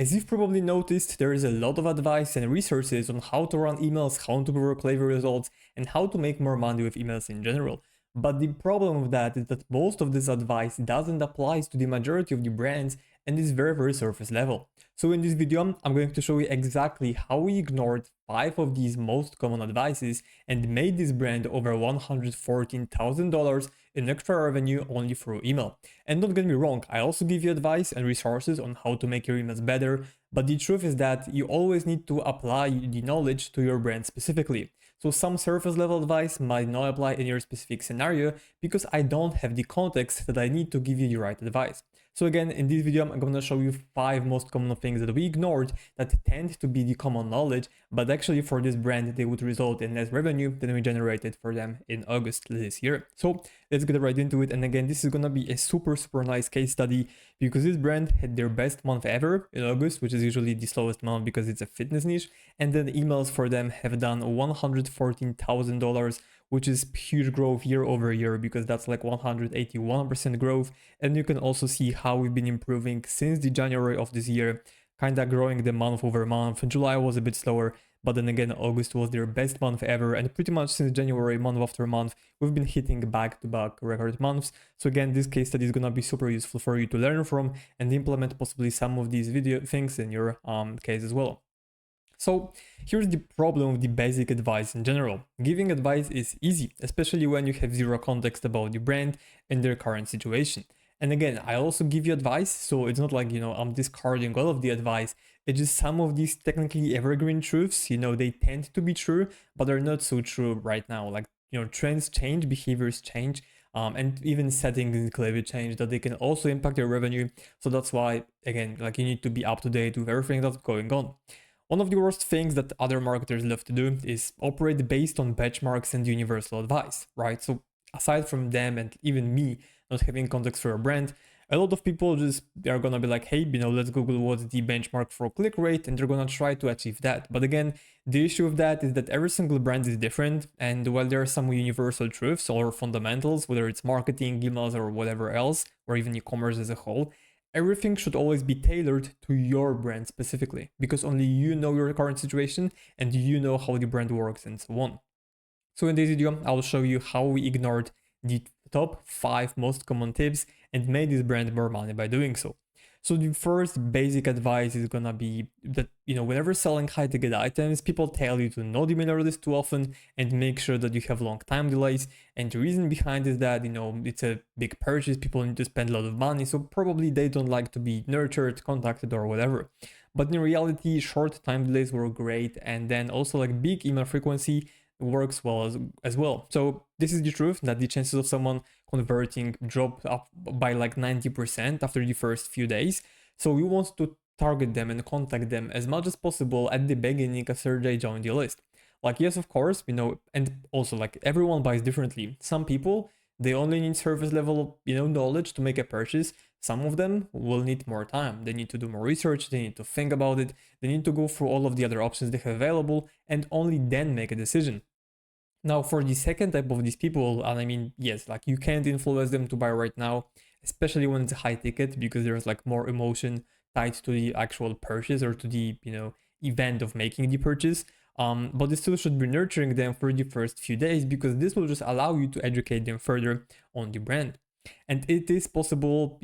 As you've probably noticed, there is a lot of advice and resources on how to run emails, how to grow Klaviyo results, and how to make more money with emails in general. But the problem with that is that most of this advice doesn't apply to the majority of the brands and is very surface level. So in this video, I'm going to show you exactly how we ignored 5 of these most common advices and made this brand over $114,000 in extra revenue only through email. And don't get me wrong, I also give you advice and resources on how to make your emails better, but the truth is that you always need to apply the knowledge to your brand specifically. So some surface level advice might not apply in your specific scenario because I don't have the context that I need to give you the right advice. So again, in this video, I'm going to show you 5 most common things that we ignored that tend to be the common knowledge, but actually for this brand, they would result in less revenue than we generated for them in August this year. So let's get right into it. And again, this is going to be a super nice case study because this brand had their best month ever in August, which is usually the slowest month because it's a fitness niche. And then emails for them have done $114,000, which is huge growth year over year because that's like 181% growth. And you can also see how we've been improving since the January of this year, kind of growing the month over month. July was a bit slower, but then again, August was their best month ever. And pretty much since January, month after month, we've been hitting back-to-back record months. So again, this case study is going to be super useful for you to learn from and implement possibly some of these video things in your case as well. So here's the problem with the basic advice in general. Giving advice is easy, especially when you have zero context about the brand and their current situation. And again, I also give you advice, so it's not like, I'm discarding all of the advice. It's just some of these technically evergreen truths, they tend to be true, but they're not so true right now. Like, trends change, behaviors change, and even settings in Klaviyo change that they can also impact your revenue. So that's why, again, like you need to be up to date with everything that's going on. One of the worst things that other marketers love to do is operate based on benchmarks and universal advice, right? So aside from them and even me not having context for a brand, a lot of people they're gonna be like, hey, let's Google what's the benchmark for click rate, and they're gonna try to achieve that. But again, the issue of that is that every single brand is different, and while there are some universal truths or fundamentals, whether it's marketing, emails, or whatever else, or even e-commerce as a whole, everything should always be tailored to your brand specifically, because only you know your current situation and you know how the brand works and so on. So in this video, I'll show you how we ignored the top 5 most common tips and made this brand more money by doing so. So the first basic advice is gonna be that, whenever selling high ticket items, people tell you to not email your list too often and make sure that you have long time delays. And the reason behind is that, it's a big purchase, people need to spend a lot of money, so probably they don't like to be nurtured, contacted, or whatever. But in reality, short time delays were great, and then also like big email frequency works well as well. So this is the truth, that the chances of someone converting drop up by like 90% after the first few days. So we want to target them and contact them as much as possible at the beginning after they join the list. Like, yes, of course, and also like everyone buys differently. Some people, they only need surface level, knowledge to make a purchase. Some of them will need more time. They need to do more research. They need to think about it. They need to go through all of the other options they have available and only then make a decision. Now, for the second type of these people, and I mean, yes, like you can't influence them to buy right now, especially when it's a high ticket, because there's like more emotion tied to the actual purchase or to the, event of making the purchase. But you still should be nurturing them for the first few days because this will just allow you to educate them further on the brand. And it is possible,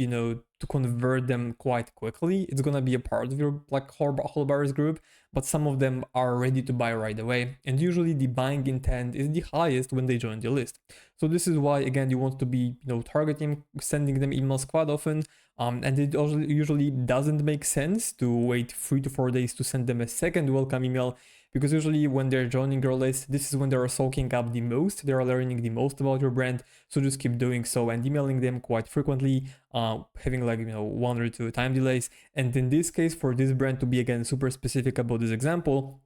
to convert them quite quickly. It's gonna be a part of your like whole buyers group, but some of them are ready to buy right away. And usually the buying intent is the highest when they join the list. So this is why, again, you want to be, targeting, sending them emails quite often. And it also usually doesn't make sense to wait 3 to 4 days to send them a second welcome email, because usually when they're joining your list, this is when they're soaking up the most, they're learning the most about your brand. So just keep doing so and emailing them quite frequently, having like, 1 or 2 time delays. And in this case, for this brand to be again super specific about this example,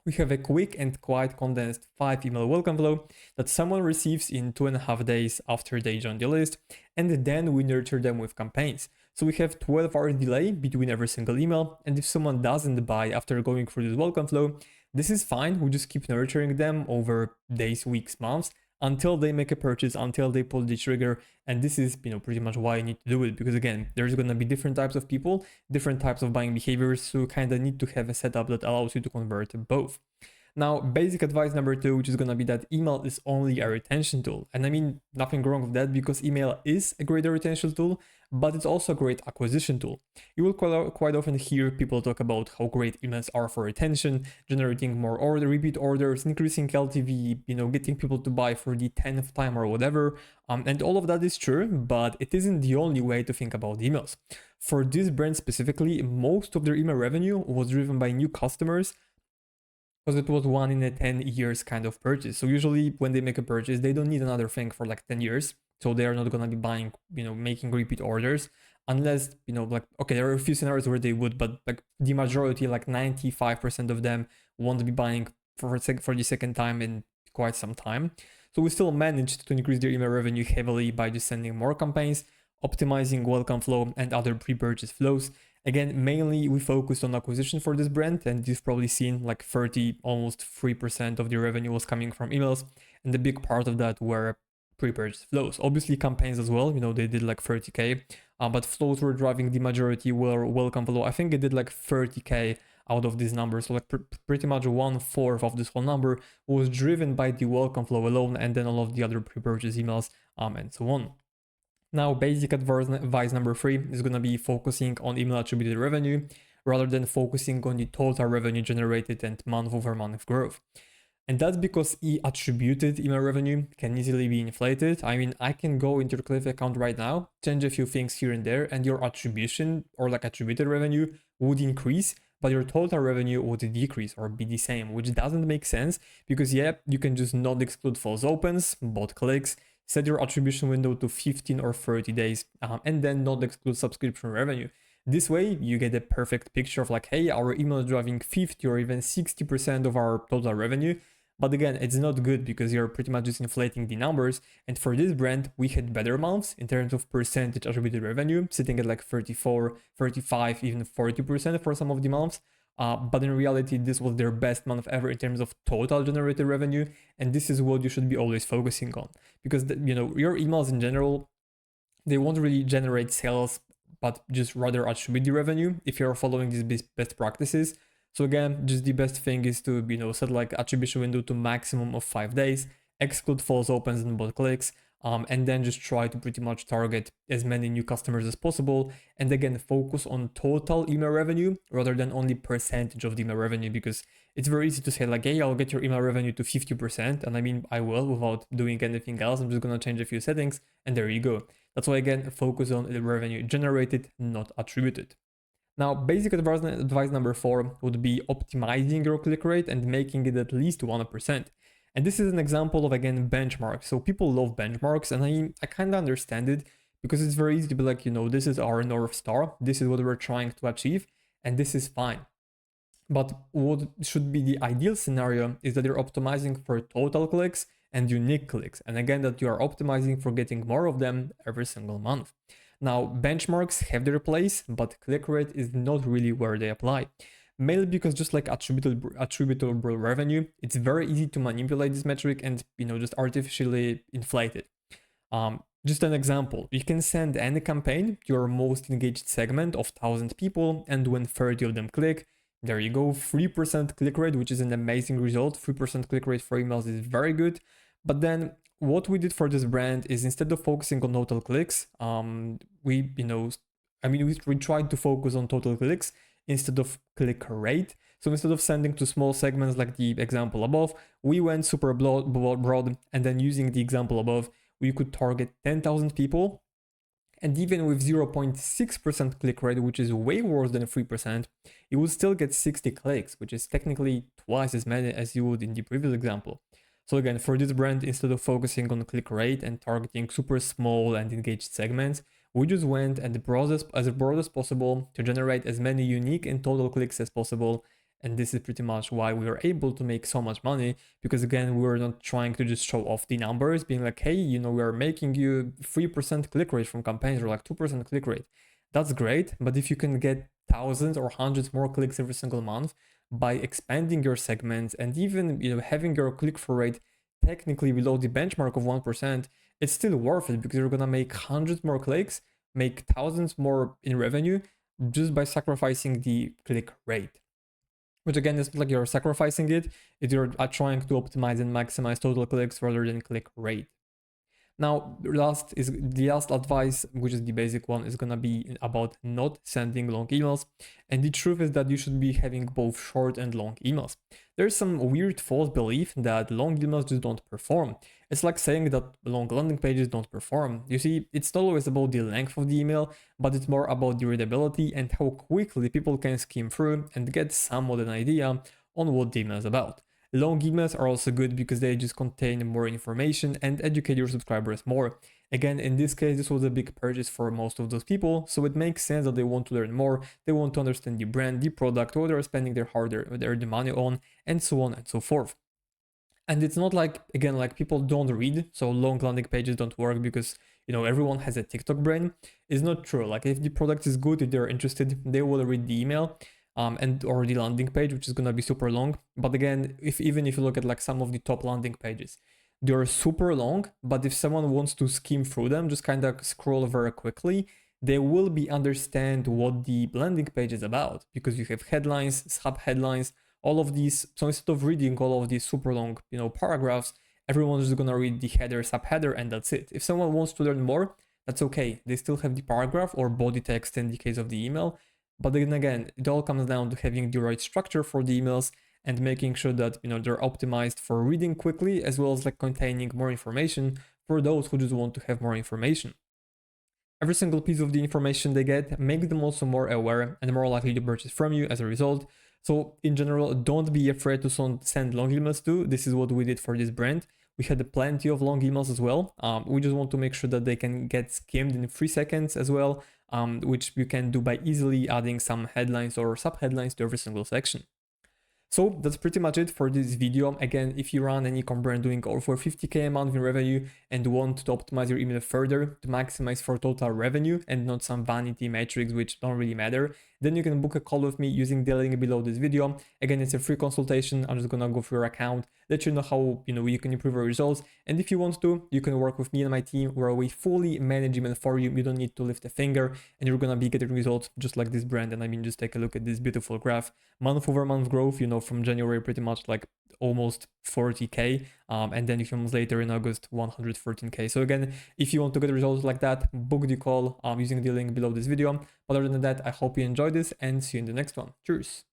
we have a quick and quite condensed 5 email welcome flow that someone receives in 2.5 days after they join the list, and then we nurture them with campaigns. So we have 12 hours delay between every single email, and if someone doesn't buy after going through this welcome flow, this is fine. We just keep nurturing them over days, weeks, months until they make a purchase, until they pull the trigger. And this is, pretty much why you need to do it, because again, there's going to be different types of people, different types of buying behaviors, so you kind of need to have a setup that allows you to convert both. Now, basic advice number 2, which is going to be that email is only a retention tool. And I mean, nothing wrong with that, because email is a great retention tool, but it's also a great acquisition tool. You will quite often hear people talk about how great emails are for retention, generating more repeat orders, increasing LTV, getting people to buy for the 10th time or whatever. And all of that is true, but it isn't the only way to think about emails. For this brand specifically, most of their email revenue was driven by new customers, because it was 1 in a 10 years kind of purchase. So usually when they make a purchase, they don't need another thing for like 10 years. So they are not going to be buying, making repeat orders unless, okay, there are a few scenarios where they would, but like the majority, like 95% of them won't be buying for the second time in quite some time. So we still managed to increase their email revenue heavily by just sending more campaigns, optimizing welcome flow and other pre-purchase flows. Again, mainly we focused on acquisition for this brand, and you've probably seen like 30, almost 3% of the revenue was coming from emails, and the big part of that were pre-purchase flows. Obviously campaigns as well, they did like 30K, but flows were driving the majority, were welcome flow. I think it did like 30K out of these numbers, so like pretty much 1/4 of this whole number was driven by the welcome flow alone, and then all of the other pre-purchase emails, and so on. Now, basic advice number 3 is going to be focusing on email attributed revenue rather than focusing on the total revenue generated and month-over-month growth. And that's because attributed email revenue can easily be inflated. I mean, I can go into your Klaviyo account right now, change a few things here and there, and your attribution or like attributed revenue would increase, but your total revenue would decrease or be the same, which doesn't make sense because you can just not exclude false opens, bot clicks, set your attribution window to 15 or 30 days, and then not exclude subscription revenue. This way, you get a perfect picture of like, hey, our email is driving 50 or even 60% of our total revenue. But again, it's not good because you're pretty much just inflating the numbers. And for this brand, we had better months in terms of percentage attributed revenue, sitting at like 34, 35, even 40% for some of the months. But in reality, this was their best month ever in terms of total generated revenue. And this is what you should be always focusing on, because your emails in general, they won't really generate sales, but just rather attribute the revenue if you're following these best practices. So again, just the best thing is to set like attribution window to maximum of 5 days, exclude false opens and bot clicks, and then just try to pretty much target as many new customers as possible. And again, focus on total email revenue rather than only percentage of the email revenue, because it's very easy to say like, hey, I'll get your email revenue to 50%. And I mean, I will without doing anything else. I'm just going to change a few settings and there you go. That's why again, focus on the revenue generated, not attributed. Now, basic advice number 4 would be optimizing your click rate and making it at least 1%. And this is an example of, again, benchmarks. So people love benchmarks, and I kind of understand it because it's very easy to be like, this is our North Star. This is what we're trying to achieve, and this is fine. But what should be the ideal scenario is that you're optimizing for total clicks and unique clicks. And again, that you are optimizing for getting more of them every single month. Now, benchmarks have their place, but click rate is not really where they apply. Mainly because just like attributable revenue, it's very easy to manipulate this metric and just artificially inflate it. Just an example, you can send any campaign to your most engaged segment of 1,000 people, and when 30 of them click, there you go, 3% click rate, which is an amazing result. 3% click rate for emails is very good. But then what we did for this brand is, instead of focusing on total clicks, we tried to focus on total clicks instead of click rate. So instead of sending to small segments like the example above, we went super broad, and then using the example above, we could target 10,000 people. And even with 0.6% click rate, which is way worse than 3%, you would still get 60 clicks, which is technically twice as many as you would in the previous example. So again, for this brand, instead of focusing on click rate and targeting super small and engaged segments, we just went as broad as possible to generate as many unique and total clicks as possible. And this is pretty much why we were able to make so much money, because again, we were not trying to just show off the numbers, being like, hey, we are making you 3% click rate from campaigns or like 2% click rate. That's great, but if you can get thousands or hundreds more clicks every single month by expanding your segments and even having your click-through rate technically below the benchmark of 1%, it's still worth it because you're gonna make hundreds more clicks, make thousands more in revenue just by sacrificing the click rate. Which again is like you're sacrificing it, if you're trying to optimize and maximize total clicks rather than click rate. Now, the last advice, which is the basic one, is gonna be about not sending long emails. And the truth is that you should be having both short and long emails. There's some weird false belief that long emails just don't perform. It's like saying that long landing pages don't perform. You see, it's not always about the length of the email, but it's more about the readability and how quickly people can skim through and get somewhat an idea on what the email is about. Long emails are also good because they just contain more information and educate your subscribers more. Again, in this case, this was a big purchase for most of those people, so it makes sense that they want to learn more, they want to understand the brand, the product, what they're spending their money on, and so on and so forth. And it's not like, again, like people don't read, so long landing pages don't work because, everyone has a TikTok brain. It's not true. Like if the product is good, if they're interested, they will read the email and or the landing page, which is gonna be super long. But again, even if you look at like some of the top landing pages, they're super long, but if someone wants to skim through them, just kind of scroll very quickly, they will be understand what the landing page is about because you have headlines, sub headlines, all of these. So instead of reading all of these super long, paragraphs, everyone's just gonna read the header, subheader, and that's it. If someone wants to learn more, that's okay. They still have the paragraph or body text in the case of the email. But then again, it all comes down to having the right structure for the emails and making sure that they're optimized for reading quickly as well as like containing more information for those who just want to have more information. Every single piece of the information they get makes them also more aware and more likely to purchase from you as a result. So in general, don't be afraid to send long emails too. This is what we did for this brand. We had plenty of long emails as well. We just want to make sure that they can get skimmed in 3 seconds as well, which you can do by easily adding some headlines or sub-headlines to every single section. So that's pretty much it for this video. Again, if you run an e-com brand doing over 50K a month in revenue and want to optimize your email further to maximize for total revenue and not some vanity metrics which don't really matter, then you can book a call with me using the link below this video. Again, it's a free consultation. I'm just gonna go through your account, let you know how you can improve your results. And if you want to, you can work with me and my team where we fully manage email for you. You don't need to lift a finger and you're gonna be getting results just like this brand. And I mean, just take a look at this beautiful graph, month over month growth, from January pretty much like almost 40K, and then a few months later in August 113K. So again, if you want to get results like that, book the call using the link below this video. But other than that, I hope you enjoyed this and see you in the next one. Cheers.